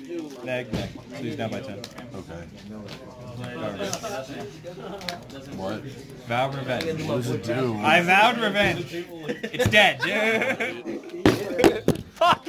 Nag. So he's down by 10. Okay. What? Vow revenge. What does it do? I vowed revenge. It's dead. Fuck.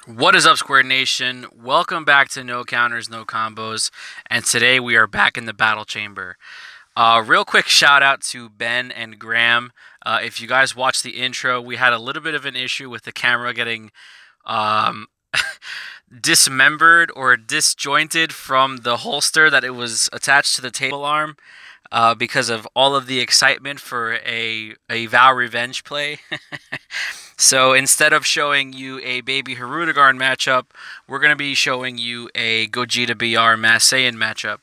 What is up, Square Nation? Welcome back to No Counters, No Combos, and today we are back in the battle chamber. Real quick shout out to Ben and Graham. If you guys watched the intro, we had a little bit of an issue with the camera getting dismembered or disjointed from the holster that it was attached to the table arm because of all of the excitement for a Vow Revenge play. So instead of showing you a Baby Hirudegarn matchup, we're going to be showing you a Gogeta BR Mass Saiyan matchup.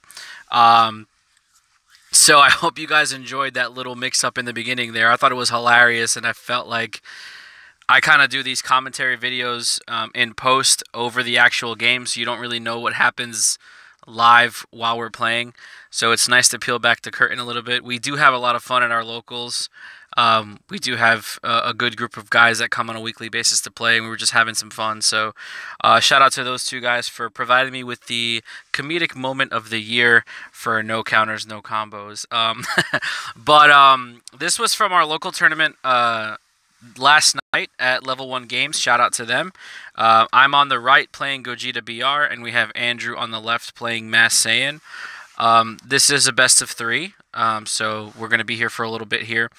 So I hope you guys enjoyed that little mix-up in the beginning there. I thought it was hilarious, and I felt like I kind of do these commentary videos in post over the actual game, so you don't really know what happens live while we're playing. So it's nice to peel back the curtain a little bit. We do have a lot of fun at our locals. We do have a good group of guys that come on a weekly basis to play, and we were just having some fun. So shout out to those two guys for providing me with the comedic moment of the year for No Counters, No Combos. But this was from our local tournament last night at Level 1 Games. Shout out to them. I'm on the right playing Gogeta BR, and we have Andrew on the left playing Mass Saiyan. This is a best of 3, so we're going to be here for a little bit here.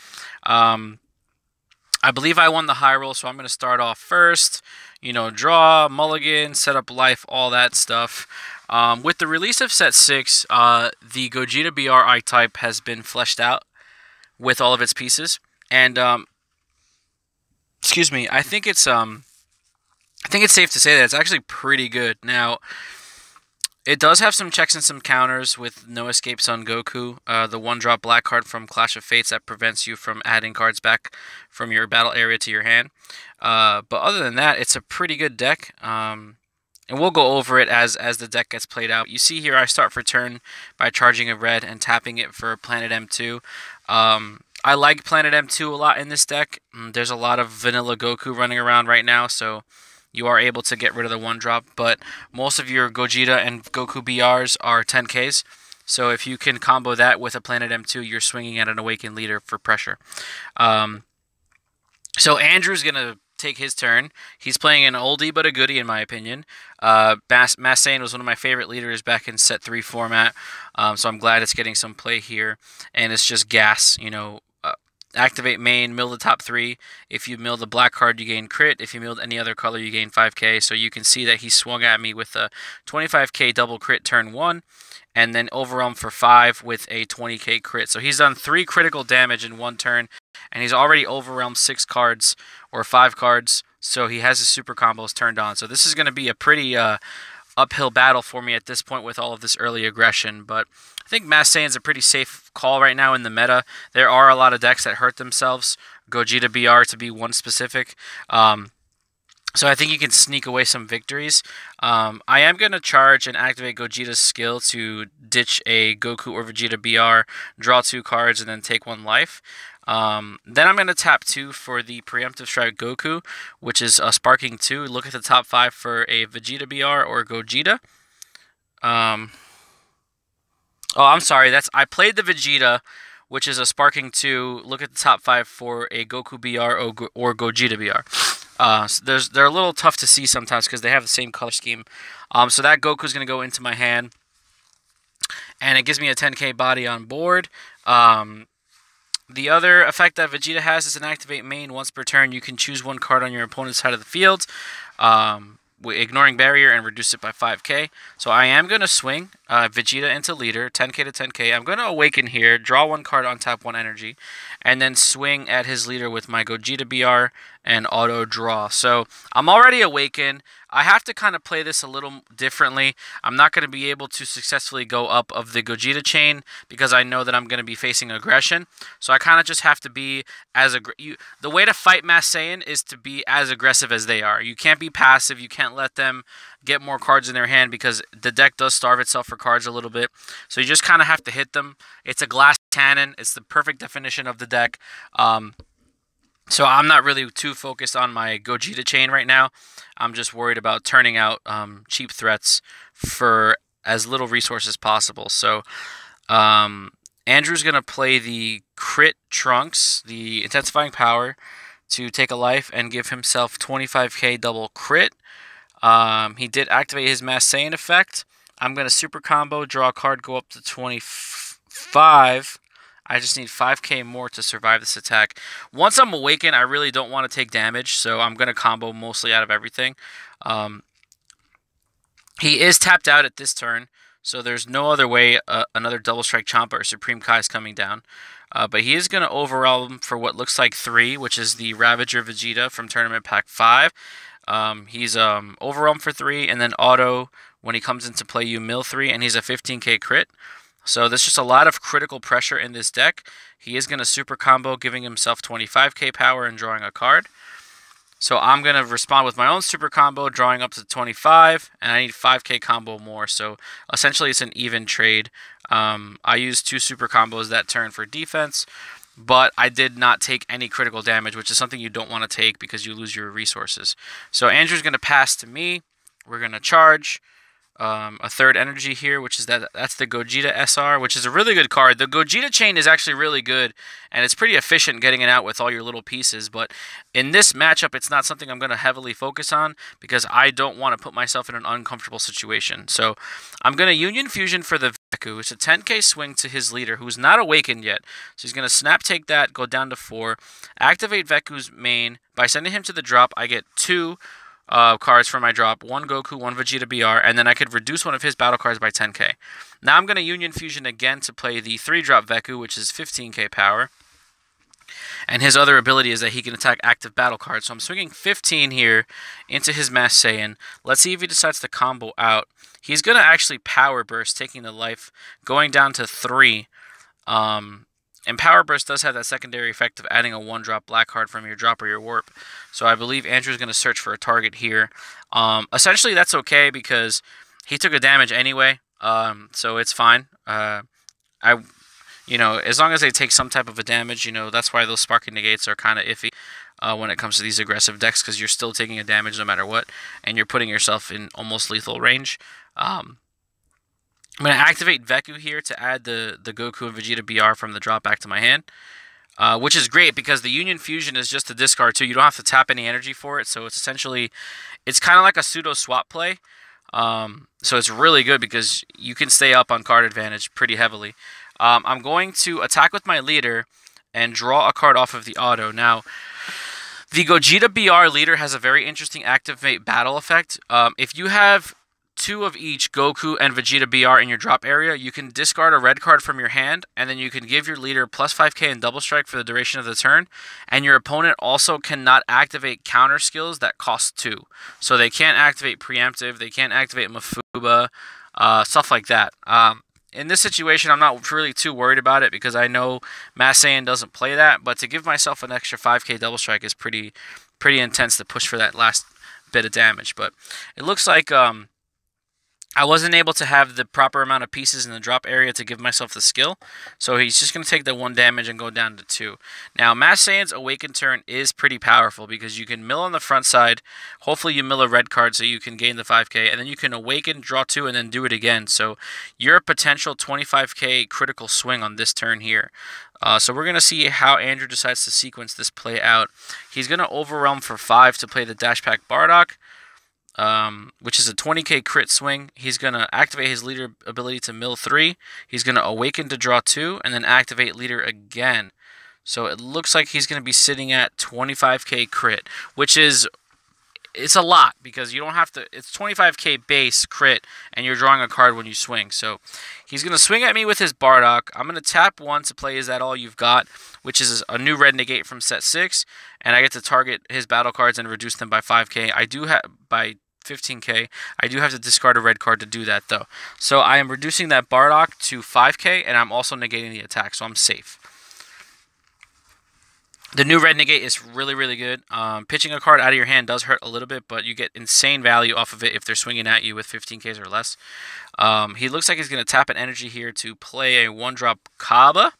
I believe I won the high roll, so I'm going to start off first. You know, draw, mulligan, set up life, all that stuff. With the release of set 6, the Gogeta BR I-Type has been fleshed out with all of its pieces, and excuse me, I think it's safe to say that it's actually pretty good. Now, it does have some checks and some counters with No Escape Son Goku, the 1-drop black card from Clash of Fates that prevents you from adding cards back from your battle area to your hand. But other than that, it's a pretty good deck, and we'll go over it as the deck gets played out. You see here I start for turn by charging a red and tapping it for Planet M2. I like Planet M2 a lot in this deck. There's a lot of vanilla Goku running around right now, so you are able to get rid of the 1-drop, but most of your Gogeta and Goku BRs are 10Ks, so if you can combo that with a Planet M2, you're swinging at an Awakened Leader for pressure. So Andrew's going to take his turn. He's playing an oldie but a goodie, in my opinion. Mass Saiyan was one of my favorite leaders back in Set 3 format, so I'm glad it's getting some play here, and it's just gas, you know. Activate main, mill the top 3. If you mill the black card, you gain crit. If you milled any other color, you gain 5k. So you can see that he swung at me with a 25k double crit turn 1, and then overwhelm for 5 with a 20k crit. So he's done 3 critical damage in 1 turn, and he's already overwhelmed 6 cards, or 5 cards. So he has his super combos turned on. So this is going to be a pretty uphill battle for me at this point with all of this early aggression, but I think Mass Saiyan's a pretty safe call right now in the meta. There are a lot of decks that hurt themselves, Gogeta BR to be one specific, so I think you can sneak away some victories. I am going to charge and activate Gogeta's skill to ditch a Goku or Vegeta BR, draw 2 cards, and then take 1 life. Then I'm going to tap 2 for the Preemptive Strike Goku, which is a Sparking 2. Look at the top 5 for a Vegeta BR or Gogeta. Oh, I'm sorry. I played the Vegeta, which is a Sparking 2. Look at the top 5 for a Goku BR or Gogeta BR. So they're a little tough to see sometimes because they have the same color scheme. So that Goku is going to go into my hand, and it gives me a 10k body on board. The other effect that Vegeta has is an activate main. Once per turn, you can choose 1 card on your opponent's side of the field, ignoring barrier, and reduce it by 5k. So I am going to swing Vegeta into leader, 10k to 10k. I'm going to awaken here, draw 1 card, untap 1 energy, and then swing at his leader with my Gogeta BR and auto draw. So I'm already awakened. I have to kind of play this a little differently. I'm not going to be able to successfully go up of the Gogeta chain because I know that I'm going to be facing aggression. So I kind of just have to be as the way to fight Mass Saiyan is to be as aggressive as they are. You can't be passive. You can't let them get more cards in their hand because the deck does starve itself for cards a little bit. So you just kind of have to hit them. It's a glass cannon. It's the perfect definition of the deck. So I'm not really too focused on my Gogeta chain right now. I'm just worried about turning out cheap threats for as little resources as possible. So Andrew's going to play the Crit Trunks, the Intensifying Power, to take a life and give himself 25k double crit. He did activate his Mass Saiyan effect. I'm going to super combo, draw a card, go up to 25. I just need 5k more to survive this attack. Once I'm awakened, I really don't want to take damage, so I'm going to combo mostly out of everything. He is tapped out at this turn, so there's no other way another Double Strike Champa or Supreme Kai is coming down. But he is going to overwhelm for what looks like 3, which is the Ravager Vegeta from Tournament Pack 5. He's overwhelmed for 3, and then auto, when he comes into play, you mill 3, and he's a 15k crit. So there's just a lot of critical pressure in this deck. He is going to super combo, giving himself 25k power and drawing a card. So I'm going to respond with my own super combo, drawing up to 25, and I need 5k combo more. So essentially it's an even trade. I used 2 super combos that turn for defense, but I did not take any critical damage, which is something you don't want to take because you lose your resources. So Andrew's going to pass to me. We're going to charge. A third energy here, which is that's the Gogeta SR, which is a really good card. The Gogeta chain is actually really good, and it's pretty efficient getting it out with all your little pieces, but in this matchup, it's not something I'm going to heavily focus on because I don't want to put myself in an uncomfortable situation. So I'm going to Union Fusion for the Veku. It's a 10k swing to his leader, who's not awakened yet. So he's going to snap take that, go down to 4, activate Veku's main. By sending him to the drop, I get 2 cards for my drop, 1 Goku, 1 Vegeta BR, and then I could reduce one of his battle cards by 10k. Now I'm going to Union Fusion again to play the 3-drop Veku, which is 15k power. And his other ability is that he can attack active battle cards. So I'm swinging 15 here into his Mass Saiyan. Let's see if he decides to combo out. He's going to actually Power Burst, taking the life, going down to 3. And Power Burst does have that secondary effect of adding a 1-drop black card from your drop or your warp. So I believe Andrew's going to search for a target here. Essentially, that's okay because he took a damage anyway, so it's fine. You know, as long as they take some type of a damage, you know, that's why those Sparking Negates are kind of iffy when it comes to these aggressive decks because you're still taking a damage no matter what, and you're putting yourself in almost lethal range. I'm going to activate Veku here to add the Goku and Vegeta BR from the drop back to my hand, which is great because the Union Fusion is just a discard too. You don't have to tap any energy for it, so it's essentially, it's kind of like a pseudo swap play. So it's really good because you can stay up on card advantage pretty heavily. I'm going to attack with my leader and draw a card off of the auto. Now, the Gogeta BR leader has a very interesting activate battle effect. If you have 2 of each Goku and Vegeta BR in your drop area, you can discard a red card from your hand, and then you can give your leader plus 5k and double strike for the duration of the turn, and your opponent also cannot activate counter skills that cost 2. So they can't activate Preemptive, they can't activate Mafuba, stuff like that. In this situation, I'm not really too worried about it because I know Mass Saiyan doesn't play that, but to give myself an extra 5k double strike is pretty intense to push for that last bit of damage. But it looks like I wasn't able to have the proper amount of pieces in the drop area to give myself the skill, so he's just going to take the 1 damage and go down to 2. Now, Mass Saiyan's Awakened turn is pretty powerful because you can mill on the front side, hopefully you mill a red card so you can gain the 5k, and then you can Awaken, draw 2, and then do it again. So you're a potential 25k critical swing on this turn here. So we're going to see how Andrew decides to sequence this play out. He's going to Overwhelm for 5 to play the Dash Pack Bardock, which is a 20k crit swing. He's going to activate his leader ability to mill 3. He's going to Awaken to draw 2, and then activate leader again. So it looks like he's going to be sitting at 25k crit, which is it's a lot because you don't have to. It's 25k base crit, and you're drawing a card when you swing. So he's gonna swing at me with his Bardock. I'm gonna tap 1 to play Is That All You've Got, which is a new red negate from set 6, and I get to target his battle cards and reduce them by 5k. I do have by 15k. I do have to discard a red card to do that though. So I am reducing that Bardock to 5k, and I'm also negating the attack, so I'm safe. The new red negate is really, really good. Pitching a card out of your hand does hurt a little bit, but you get insane value off of it if they're swinging at you with 15Ks or less. He looks like he's going to tap an energy here to play a 1-drop Kaba,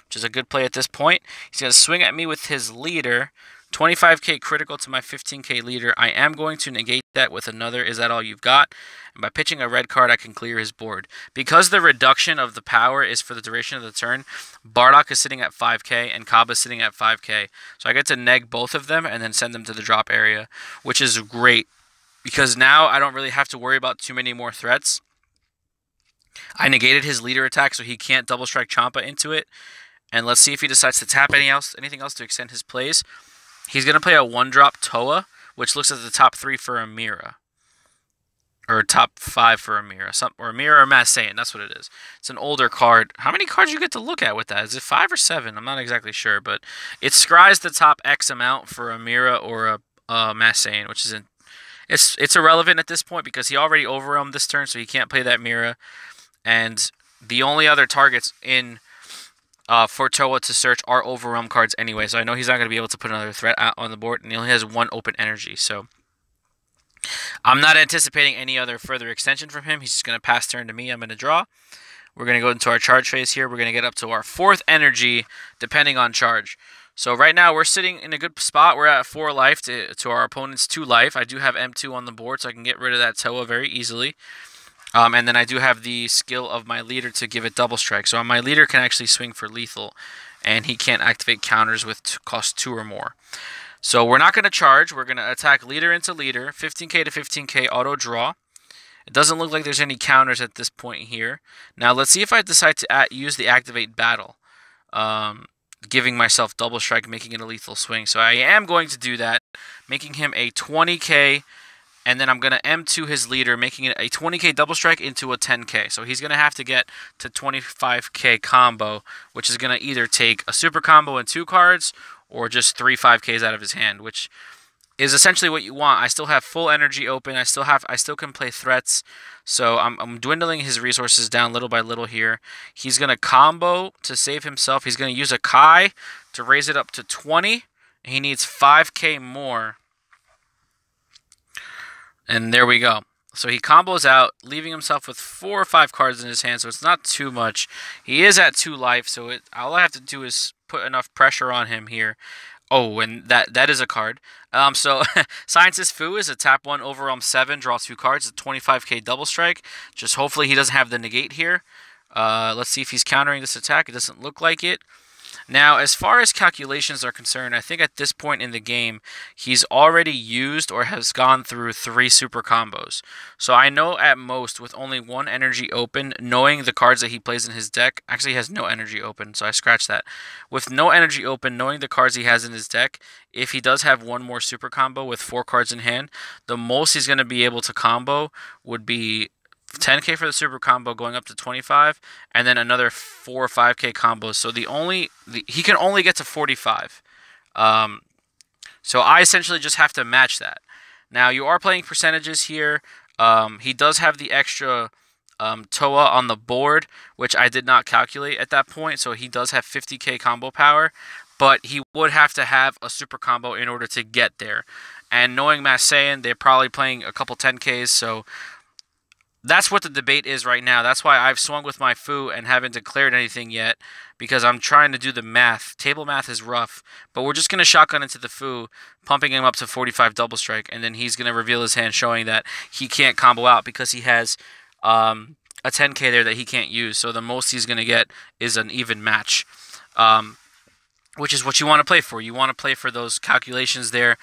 which is a good play at this point. He's going to swing at me with his leader. 25k critical to my 15k leader. I am going to negate that with another Is That All You've Got? And by pitching a red card, I can clear his board. Because the reduction of the power is for the duration of the turn, Bardock is sitting at 5k and Kaba is sitting at 5k. So I get to neg both of them and then send them to the drop area, which is great. Because now I don't really have to worry about too many more threats. I negated his leader attack so he can't double strike Champa into it. And let's see if he decides to tap anything else to extend his plays. He's going to play a 1-drop Toa, which looks at the top 3 for Amira. Or top 5 for Amira. Or Amira or Saiyan, that's what it is. It's an older card. How many cards you get to look at with that? Is it 5 or 7? I'm not exactly sure, but it scries the top X amount for Amira or a Saiyan, which is it's irrelevant at this point because he already overwhelmed this turn, so he can't play that Mira. And the only other targets in for Toa to search are overwhelm cards anyway, so I know he's not going to be able to put another threat out on the board, and he only has 1 open energy, so I'm not anticipating any other further extension from him. He's just going to pass turn to me. I'm going to draw. We're going to go into our charge phase here. We're going to get up to our 4th energy, depending on charge. So right now, we're sitting in a good spot. We're at 4 life to our opponent's 2 life. I do have M2 on the board, so I can get rid of that Toa very easily. And then I do have the skill of my leader to give it double strike. So my leader can actually swing for lethal, and he can't activate counters with cost 2 or more. So we're not going to charge. We're going to attack leader into leader, 15k to 15k auto draw. It doesn't look like there's any counters at this point here. Now let's see if I decide to use the activate battle, giving myself double strike, making it a lethal swing. So I am going to do that, making him a 20k. And then I'm going to M2 his leader, making it a 20k double strike into a 10k. So he's going to have to get to 25k combo, which is going to either take a super combo and 2 cards, or just 3 5ks out of his hand, which is essentially what you want. I still have full energy open. I still can play threats. So I'm dwindling his resources down little by little here. He's going to combo to save himself. He's going to use a Kai to raise it up to 20. He needs 5k more. And there we go. So he combos out, leaving himself with 4 or 5 cards in his hand, so it's not too much. He is at 2 life, so all I have to do is put enough pressure on him here. Oh, and that is a card. So Scientist Fu is a tap 1 overwhelm 7, draw 2 cards, a 25k double strike. Just hopefully he doesn't have the negate here. Let's see if he's countering this attack. It doesn't look like it. Now, as far as calculations are concerned, I think at this point in the game, he's already used or has gone through 3 super combos. So I know at most, with only 1 energy open, knowing the cards that he plays in his deck, actually he has no energy open, so I scratched that. With no energy open, knowing the cards he has in his deck, if he does have 1 more super combo with 4 cards in hand, the most he's going to be able to combo would be 10k for the super combo going up to 25, and then another 4 or 5k combos. So he can only get to 45. So I essentially just have to match that. Now you are playing percentages here. He does have the extra Toa on the board, which I did not calculate at that point. So he does have 50k combo power, but he would have to have a super combo in order to get there. And knowing Saiyan, they're probably playing a couple 10ks, so that's what the debate is right now. That's why I've swung with my Fu and haven't declared anything yet, because I'm trying to do the math. Table math is rough, but we're just going to shotgun into the Fu, pumping him up to 45 double strike, and then he's going to reveal his hand, showing that he can't combo out because he has a 10k there that he can't use. So the most he's going to get is an even match, which is what you want to play for. You want to play for those calculations there.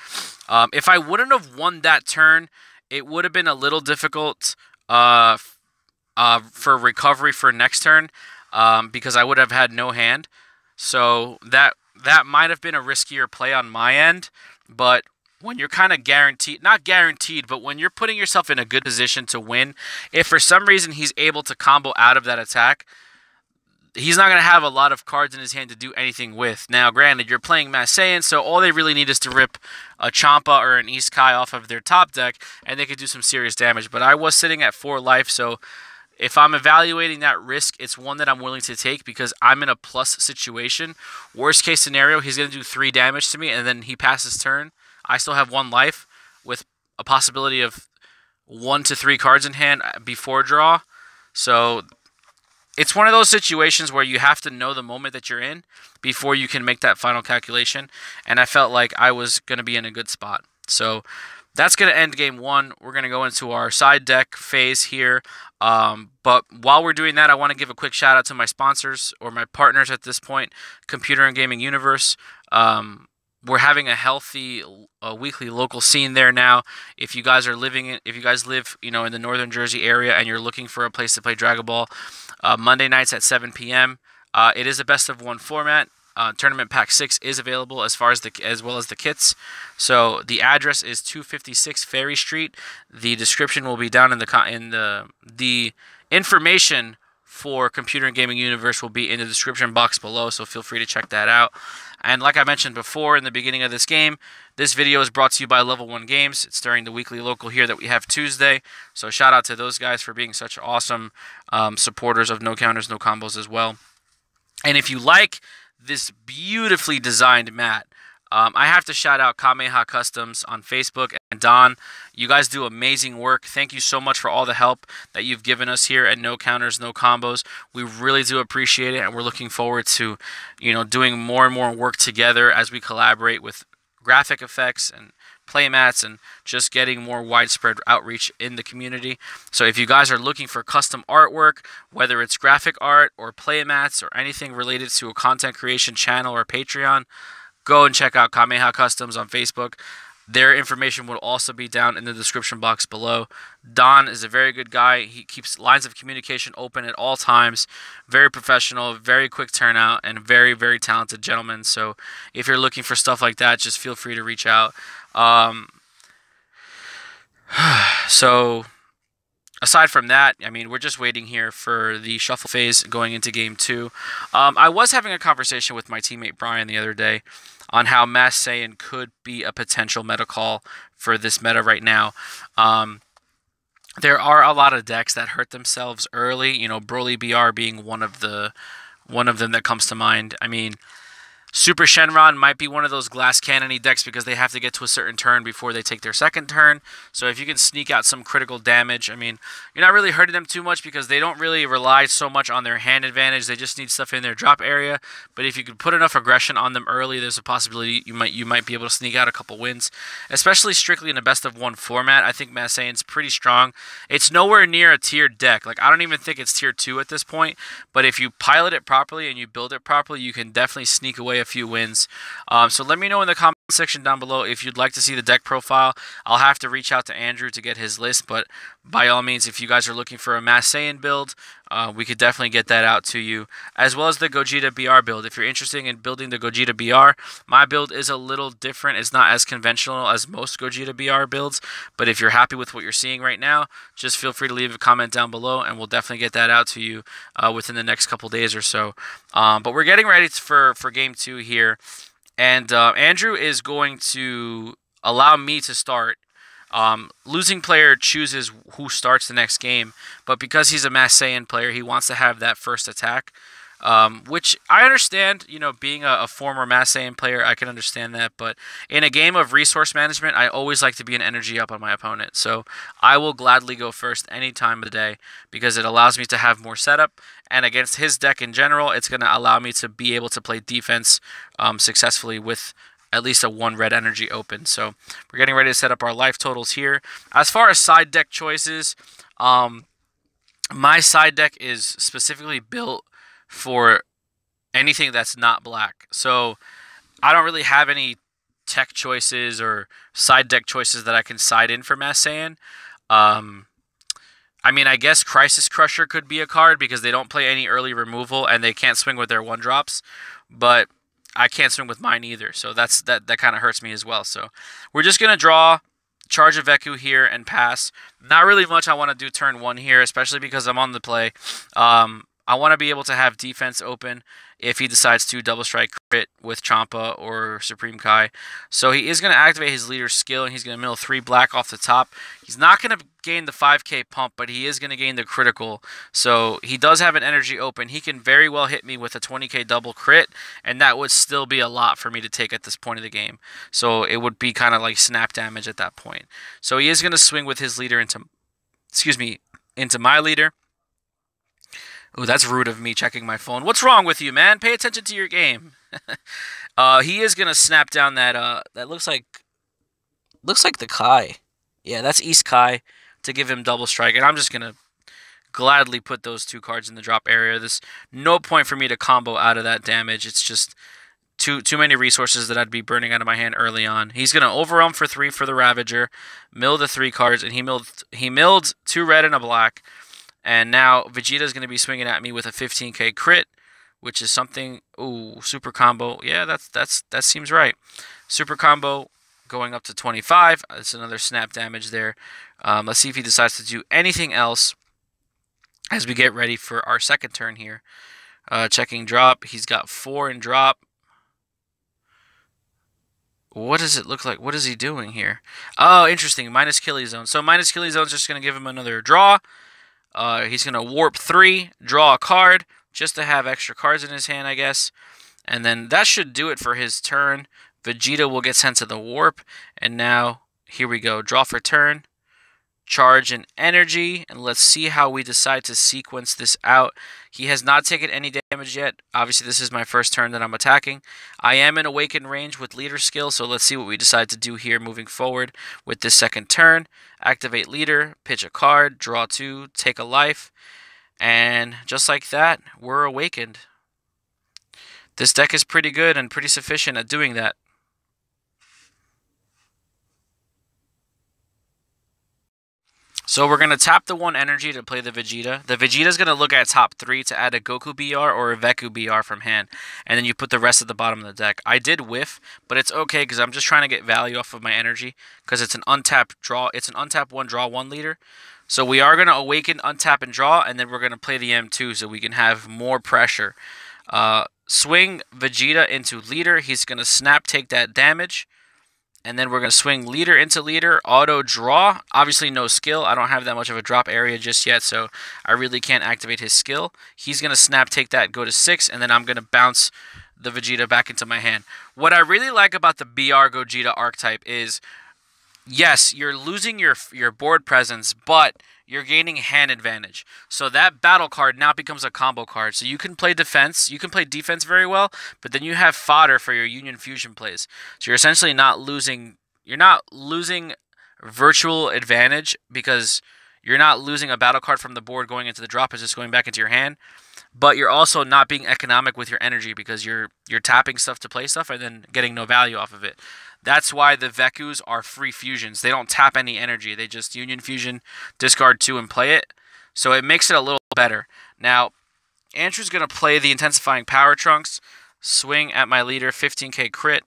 If I wouldn't have won that turn, it would have been a little difficult for recovery for next turn, because I would have had no hand. So that might have been a riskier play on my end, but when you're kind of guaranteed, not guaranteed, but when you're putting yourself in a good position to win, if for some reason he's able to combo out of that attack, he's not going to have a lot of cards in his hand to do anything with. Now, granted, you're playing Mass Saiyan, so all they really need is to rip a Champa or an East Kai off of their top deck, and they could do some serious damage. But I was sitting at 4 life, so if I'm evaluating that risk, it's one that I'm willing to take because I'm in a plus situation. Worst case scenario, he's going to do 3 damage to me, and then he passes turn. I still have 1 life with a possibility of 1 to 3 cards in hand before draw. So it's one of those situations where you have to know the moment that you're in before you can make that final calculation. And I felt like I was going to be in a good spot. So that's going to end game 1. We're going to go into our side deck phase here. But while we're doing that, I want to give a quick shout out to my sponsors or my partners at this point, Computer and Gaming Universe. We're having a healthy weekly local scene there now. If you guys live, in the northern Jersey area and you're looking for a place to play Dragon Ball, Monday nights at 7 p.m. It is a best of 1 format. Tournament Pack 6 is available as well as the kits. So the address is 256 Ferry Street. The description will be down in the information for Computer and Gaming Universe will be in the description box below, so feel free to check that out. And like I mentioned before in the beginning of this game, this video is brought to you by Level 1 Games. It's during the weekly local here that we have Tuesday. So shout out to those guys for being such awesome supporters of No Counters, No Combos as well. And if you like this beautifully designed mat, I have to shout out Kameha Customs on Facebook and Don. You guys do amazing work. Thank you so much for all the help that you've given us here at No Counters, No Combos. We really do appreciate it, and we're looking forward to, doing more and more work together as we collaborate with graphic effects and playmats and just getting more widespread outreach in the community. So if you guys are looking for custom artwork, whether it's graphic art or playmats or anything related to a content creation channel or Patreon, go and check out Kameha Customs on Facebook. Their information will also be down in the description box below. Don is a very good guy. He keeps lines of communication open at all times. Very professional, very quick turnout, and very, very talented gentleman. So if you're looking for stuff like that, just feel free to reach out. So aside from that, we're just waiting here for the shuffle phase going into game 2. I was having a conversation with my teammate Brian the other day on how Mass Saiyan could be a potential meta call for this meta right now. There are a lot of decks that hurt themselves early. Broly BR being one of them that comes to mind. Super Shenron might be one of those glass cannon-y decks because they have to get to a certain turn before they take their second turn. So if you can sneak out some critical damage, you're not really hurting them too much because they don't really rely so much on their hand advantage. They just need stuff in their drop area. But if you could put enough aggression on them early, there's a possibility you might be able to sneak out a couple wins. Especially strictly in a best of 1 format, I think Mass Saiyan's pretty strong. It's nowhere near a tiered deck. I don't even think it's tier 2 at this point. But if you pilot it properly and you build it properly, you can definitely sneak away a few wins. So let me know in the comment section down below if you'd like to see the deck profile. I'll have to reach out to Andrew to get his list, but by all means, if you guys are looking for a Mass Saiyan build, we could definitely get that out to you, as well as the Gogeta BR build. If you're interested in building the Gogeta BR, my build is a little different. It's not as conventional as most Gogeta BR builds, but if you're happy with what you're seeing right now, just feel free to leave a comment down below, and we'll definitely get that out to you within the next couple days or so. But we're getting ready for game 2 here, and Andrew is going to allow me to start. Losing player chooses who starts the next game, but because he's a Mass Saiyan player, he wants to have that first attack, which I understand. Being a former Mass Saiyan player, I can understand that, but in a game of resource management, I always like to be an energy up on my opponent, so I will gladly go first any time of the day because it allows me to have more setup, and against his deck in general, it's going to allow me to be able to play defense successfully with at least a 1 red energy open. So we're getting ready to set up our life totals here. As far as side deck choices, my side deck is specifically built for anything that's not black. So I don't really have any tech choices or side deck choices that I can side in for Mass Saiyan. I guess Crisis Crusher could be a card because they don't play any early removal and they can't swing with their 1-drops. But I can't swing with mine either. So that kind of hurts me as well. So we're just going to draw, charge a Veku here, and pass. Not really much I want to do turn 1 here, especially because I'm on the play. I want to be able to have defense open if he decides to double strike crit with Champa or Supreme Kai. So he is going to activate his leader's skill, and he's going to mill 3 black off the top. He's not going to gain the 5k pump, but he is going to gain the critical. So he does have an energy open. He can very well hit me with a 20k double crit, and that would still be a lot for me to take at this point of the game. So it would be kind of like snap damage at that point. So he is going to swing with his leader into my leader. Ooh, that's rude of me checking my phone. What's wrong with you, man? Pay attention to your game. He is gonna snap down that that looks like the Kai. Yeah, that's East Kai to give him double strike, and I'm just gonna gladly put those 2 cards in the drop area. There's no point for me to combo out of that damage. It's just too many resources that I'd be burning out of my hand early on. He's gonna overwhelm for 3 for the Ravager, mill the 3 cards, and he milled 2 red and a black. And now Vegeta is going to be swinging at me with a 15k crit, which is something. Ooh, super combo. Yeah, that seems right. Super combo going up to 25. That's another snap damage there. Let's see if he decides to do anything else as we get ready for our second turn here. Checking drop. He's got 4 in drop. What does it look like? What is he doing here? Oh, interesting. Minus Killy Zone. So minus Killy Zone is just going to give him another draw. He's going to warp 3, draw a card, just to have extra cards in his hand, I guess. And then that should do it for his turn. Vegeta will get sent to the warp. And now, here we go. Draw for turn, charge and energy. And let's see how we decide to sequence this out. He has not taken any damage yet. Obviously, this is my first turn that I'm attacking. I am in awakened range with leader skill, so let's see what we decide to do here moving forward with this second turn. Activate leader, pitch a card, draw 2, take a life, and just like that, we're awakened. This deck is pretty good and pretty sufficient at doing that. So we're going to tap the 1 energy to play the Vegeta. The Vegeta is going to look at top 3 to add a Goku BR or a Veku BR from hand. And then you put the rest at the bottom of the deck. I did whiff, but it's okay because I'm just trying to get value off of my energy. Because it's an untap draw. It's an untap 1 draw 1 leader. So we are going to awaken, untap, and draw. And then we're going to play the M2 so we can have more pressure. Swing Vegeta into leader. He's going to snap take that damage. And then we're going to swing leader into leader, auto draw. Obviously no skill. I don't have that much of a drop area just yet, so I really can't activate his skill. He's going to snap, take that, go to 6, and then I'm going to bounce the Vegeta back into my hand. What I really like about the BR Gogeta archetype is, yes, you're losing your board presence, but you're gaining hand advantage. So that battle card now becomes a combo card. So you can play defense. You can play defense very well, but then you have fodder for your Union Fusion plays. So you're essentially not losing. You're not losing virtual advantage because you're not losing a battle card from the board going into the drop. It's just going back into your hand. But you're also not being economic with your energy because you're tapping stuff to play stuff and then getting no value off of it. That's why the Vekus are free fusions. They don't tap any energy. They just Union Fusion, discard 2, and play it. So it makes it a little better. Now, Andrew's going to play the Intensifying Power Trunks, swing at my leader, 15k crit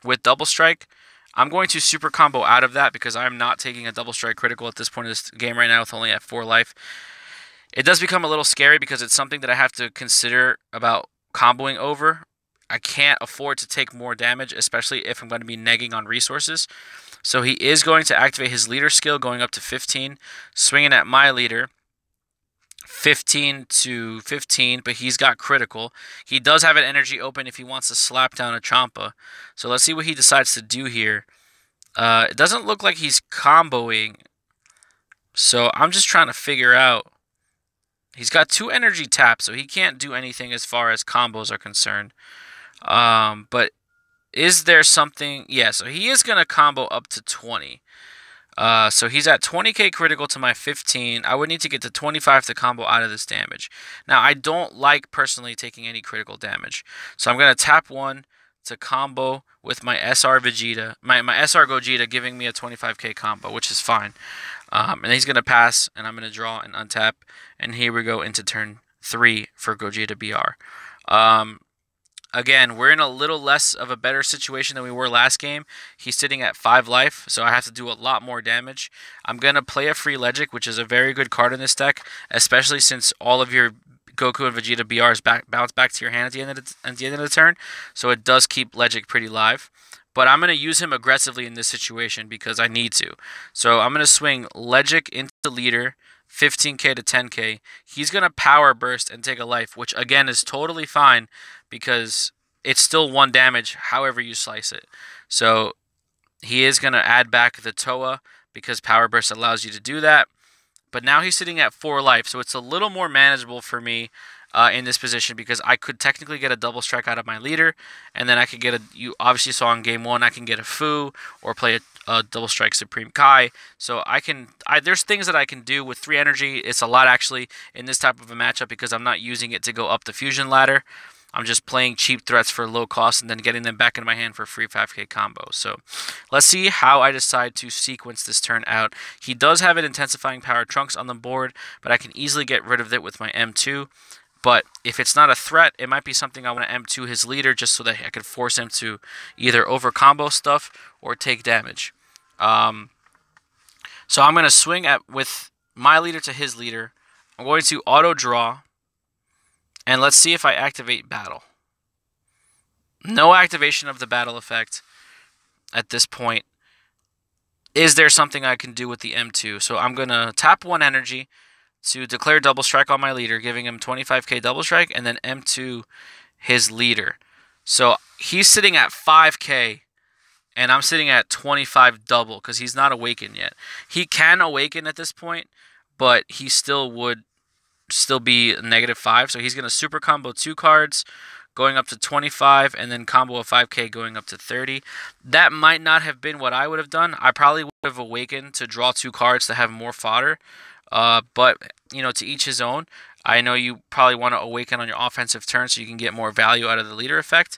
with double strike. I'm going to super combo out of that because I'm not taking a double strike critical at this point of this game right now with only at 4 life. It does become a little scary because it's something that I have to consider about comboing over. I can't afford to take more damage, especially if I'm going to be negging on resources. So he is going to activate his leader skill, going up to 15, swinging at my leader, 15 to 15, but he's got critical. He does have an energy open if he wants to slap down a Champa. So let's see what he decides to do here. It doesn't look like he's comboing, so I'm just trying to figure out. He's got 2 energy taps, so he can't do anything as far as combos are concerned. But is there something? Yeah, so he is going to combo up to 20. So he's at 20k critical to my 15. I would need to get to 25 to combo out of this damage. Now, I don't like personally taking any critical damage. So I'm going to tap 1 to combo with my SR Vegeta, my SR Gogeta giving me a 25k combo, which is fine. And he's going to pass, and I'm going to draw and untap. And here we go into turn 3 for Gogeta BR. Again, we're in a little less of a better situation than we were last game. He's sitting at 5 life, so I have to do a lot more damage. I'm going to play a free Legic, which is a very good card in this deck, especially since all of your Goku and Vegeta BRs bounce back to your hand at the end of the turn, so it does keep Legic pretty live. But I'm going to use him aggressively in this situation because I need to. So I'm going to swing Legic into leader, 15k to 10k. He's going to power burst and take a life, which again is totally fine because it's still 1 damage however you slice it. So he is going to add back the Toa because power burst allows you to do that. But now he's sitting at 4 life, so it's a little more manageable for me in this position because I could technically get a double strike out of my leader, and then I could get a, you obviously saw in game 1, I can get a Fu or play a double strike Supreme Kai. So there's things that I can do with 3 energy. It's a lot actually in this type of a matchup because I'm not using it to go up the fusion ladder. I'm just playing cheap threats for low cost and then getting them back in my hand for free 5k combos. So let's see how I decide to sequence this turn out. He does have an intensifying power Trunks on the board, but I can easily get rid of it with my M2. But if it's not a threat, it might be something I want to M2 his leader just so that I could force him to either over combo stuff or take damage. So I'm going to swing with my leader to his leader. I'm going to auto draw. And let's see if I activate battle. No activation of the battle effect at this point. Is there something I can do with the M2? So I'm going to tap 1 energy to declare double strike on my leader, giving him 25k double strike, and then M2 his leader. So he's sitting at 5k, and I'm sitting at 25 double because he's not awakened yet. He can awaken at this point, but he still would be -5, so he's going to super combo 2 cards going up to 25 and then combo a 5k going up to 30. That might not have been what I would have done. I probably would have awakened to draw 2 cards to have more fodder, but you know, to each his own. I know you probably want to awaken on your offensive turn so you can get more value out of the leader effect,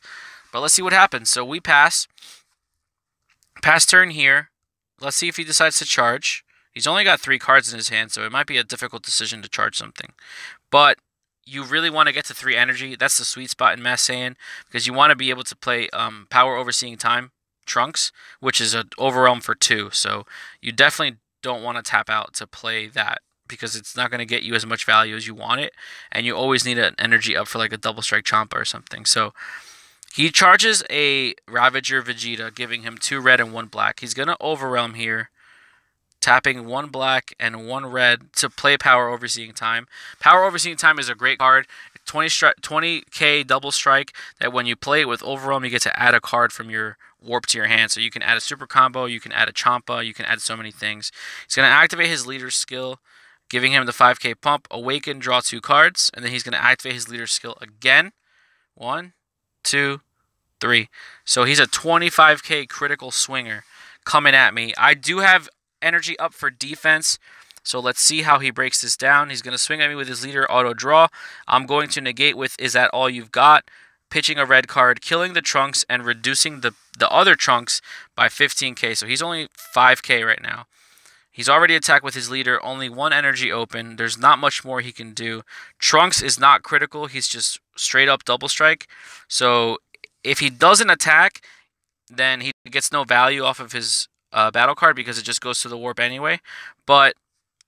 but let's see what happens. So we pass turn here. Let's see if he decides to charge. He's only got 3 cards in his hand, so it might be a difficult decision to charge something. But you really want to get to 3 energy. That's the sweet spot in Mass Saiyan, because you want to be able to play Power Overseeing Time Trunks, which is an Overwhelm for 2. So you definitely don't want to tap out to play that, because it's not going to get you as much value as you want it, and you always need an energy up for like a double strike Champa or something. So he charges a Ravager Vegeta, giving him 2 red and 1 black. He's going to Overwhelm here, tapping 1 black and 1 red to play Power Overseeing Time. Power Overseeing Time is a great card. 20k double strike that when you play it with Overwhelm, you get to add a card from your warp to your hand. So you can add a super combo, you can add a Champa, you can add so many things. He's going to activate his leader's skill, giving him the 5k pump, awaken, draw 2 cards, and then he's going to activate his leader's skill again. 1, 2, 3. So he's a 25k critical swinger coming at me. I do have energy up for defense, so let's see how he breaks this down. He's going to swing at me with his leader, auto draw. I'm going to negate with is that all you've got, pitching a red card, killing the Trunks, and reducing the other Trunks by 15k. So he's only 5k right now. He's already attacked with his leader, only 1 energy open. There's not much more he can do. Trunks is not critical, he's just straight up double strike. So if he doesn't attack, then he gets no value off of his battle card because it just goes to the warp anyway. But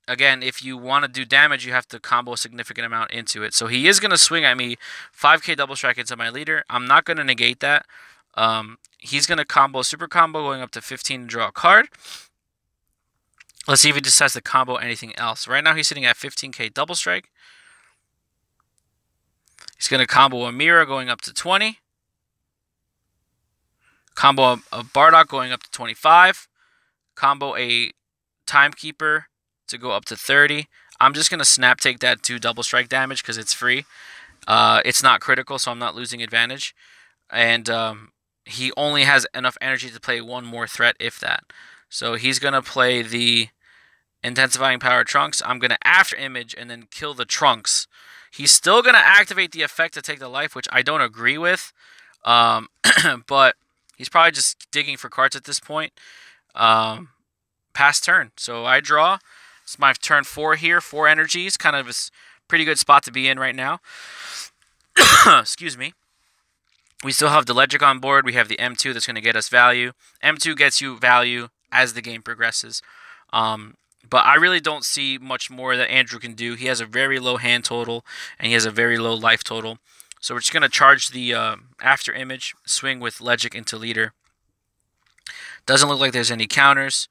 again, if you want to do damage, you have to combo a significant amount into it. So he is going to swing at me 5k double strike into my leader. I'm not going to negate that. He's going to combo super combo going up to 15 to draw a card. Let's see if he decides to combo anything else. Right now he's sitting at 15k double strike. He's going to combo a Mira going up to 20. Combo a Bardock going up to 25. Combo a Timekeeper to go up to 30. I'm just going to snap take that 2 double strike damage because it's free. It's not critical, so I'm not losing advantage. And he only has enough energy to play 1 more threat, if that. So he's going to play the Intensifying Power Trunks. I'm going to After Image and then kill the Trunks. He's still going to activate the effect to take the life, which I don't agree with. But he's probably just digging for cards at this point. Pass turn. So I draw. It's my turn 4 here. 4 energies. Kind of a pretty good spot to be in right now. Excuse me. We still have the Legic on board. We have the M2 that's going to get us value. M2 gets you value as the game progresses. But I really don't see much more that Andrew can do. He has a very low hand total, and he has a very low life total. So we're just going to charge the after image, swing with Legic into leader. Doesn't look like there's any counters.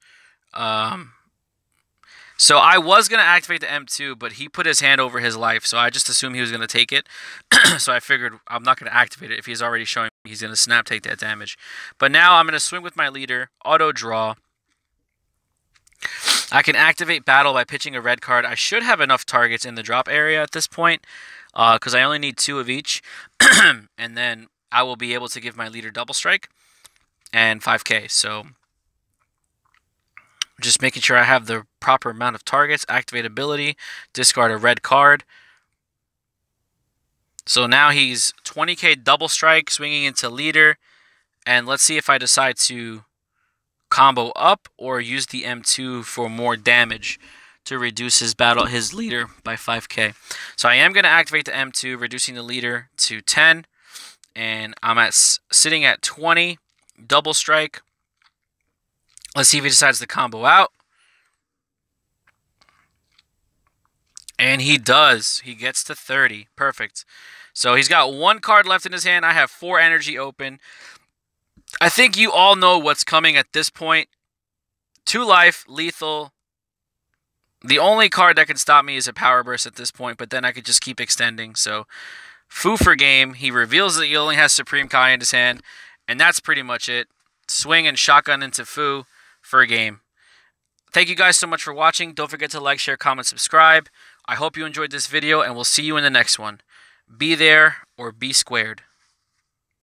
So I was going to activate the M2, but he put his hand over his life, so I just assumed he was going to take it. So I figured I'm not going to activate it if he's already showing me he's going to snap take that damage. But now I'm going to swing with my leader, auto draw. I can activate battle by pitching a red card. I should have enough targets in the drop area at this point, because I only need 2 of each. And then I will be able to give my leader double strike and 5k. So just making sure I have the proper amount of targets. Activate ability, discard a red card. So now he's 20k double strike, swinging into leader. And let's see if I decide to combo up or use the M2 for more damage to reduce his leader by 5k. So I am going to activate the M2, reducing the leader to 10. And I'm sitting at 20 double strike. Let's see if he decides to combo out. And he does. He gets to 30. Perfect. So he's got 1 card left in his hand. I have 4 energy open. I think you all know what's coming at this point. 2 life, lethal. The only card that can stop me is a power burst at this point, but then I could just keep extending. So, Fu for game. He reveals that he only has Supreme Kai in his hand, and that's pretty much it. Swing and shotgun into Fu for a game. Thank you guys so much for watching. Don't forget to like, share, comment, subscribe. I hope you enjoyed this video, and we'll see you in the next one. Be there or be squared.